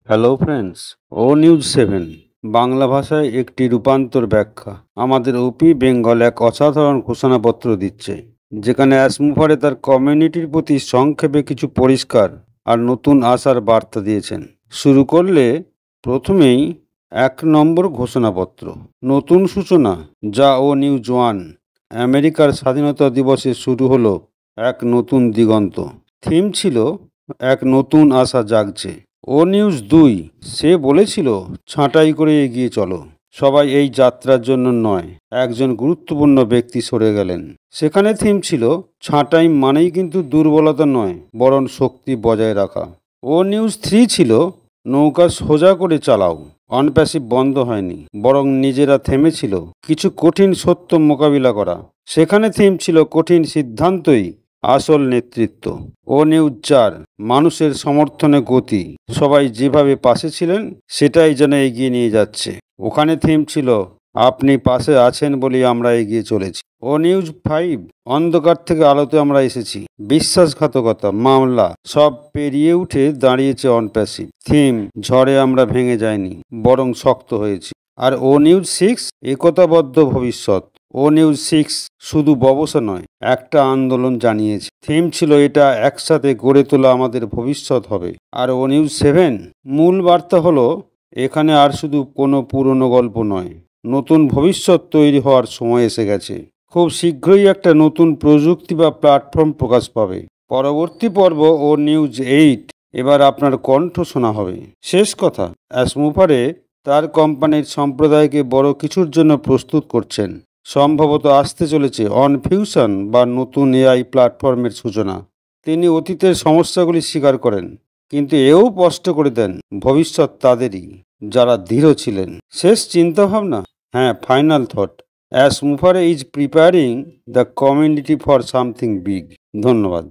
Hello friends, ও news 7 Bangla ভাষায় একটি রূপান্তর ব্যাখ্যা। আমাদের ওপি বেঙ্গল এক অসাধারণ ঘোষণাপত্র দিচ্ছে, যেখানে অ্যাসমুভারে তার কমিউনিটির প্রতি সংক্ষেপে কিছু পরিষ্কার আর নতুন আশার বার্তা দিয়েছেন। শুরু করলে প্রথমেই 1 নম্বর ঘোষণাপত্র, নতুন সূচনা, যা ও নিউজ 1। আমেরিকার স্বাধীনতা দিবসে শুরু হলো এক নতুন দিগন্ত। থিম ছিল এক নতুন আশা জাগছে। ও নিউজ 2, সে বলেছিল ছাঁটাই করে এগিয়ে চলো। সবাই এই যাত্রার জন্য নয়, একজন গুরুত্বপূর্ণ ব্যক্তি সরে গেলেন। সেখানে থিম ছিল ছাঁটাই মানেই কিন্তু দুর্বলতা নয়, বরং শক্তি বজায় রাখা। ও নিউজ 3 ছিল নৌকা সোজা করে চালাও। অনপ্যাসিভ বন্ধ হয়নি, বরং নিজেরা থেমেছিল কিছু কঠিন সত্য মোকাবিলা করা। সেখানে থিম ছিল কঠিন সিদ্ধান্তই আসল নেতৃত্ব। ও নিউজ 4, মানুষের সমর্থনে গতি। সবাই যেভাবে পাশে ছিলেন সেটাই যেন এগিয়ে নিয়ে যাচ্ছে। ওখানে থিম ছিল আপনি পাশে আছেন বলেই আমরা এগিয়ে চলেছি। ও নিউজ 5, অন্ধকার থেকে আলোতে আমরা এসেছি। বিশ্বাসঘাতকতা, মামলা সব পেরিয়ে উঠে দাঁড়িয়েছে অনপ্যাসিভ। থিম ঝড়ে আমরা ভেঙে যাইনি, বরং শক্ত হয়েছি। আর ও নিউজ 6, একতাবদ্ধ ভবিষ্যৎ। ও নিউজ 6 শুধু ব্যবসা নয়, একটা আন্দোলন জানিয়েছে। থিম ছিল এটা একসাথে গড়ে তোলা আমাদের ভবিষ্যৎ হবে। আর ও নিউজ 7, মূল বার্তা হলো এখানে আর শুধু কোনো পুরনো গল্প নয়, নতুন ভবিষ্যৎ তৈরি হওয়ার সময় এসে গেছে। খুব শীঘ্রই একটা নতুন প্রযুক্তি বা প্ল্যাটফর্ম প্রকাশ পাবে। পরবর্তী পর্ব ও নিউজ 8, এবার আপনার কণ্ঠ শোনা হবে। শেষ কথা, অ্যাসমুভারে তার কোম্পানির সম্প্রদায়কে বড় কিছুর জন্য প্রস্তুত করছেন। সম্ভবত আসতে চলেছে অনফিউশন বা নতুন এআই প্ল্যাটফর্মের সূচনা। তিনি অতীতের সমস্যাগুলি স্বীকার করেন, কিন্তু এও স্পষ্ট করে দেন ভবিষ্যৎ তাদেরই, যারা দৃঢ় ছিলেন। শেষ চিন্তাভাবনা, হ্যাঁ, ফাইনাল থট, অ্যাসমুভারে is preparing the community for something big. ধন্যবাদ।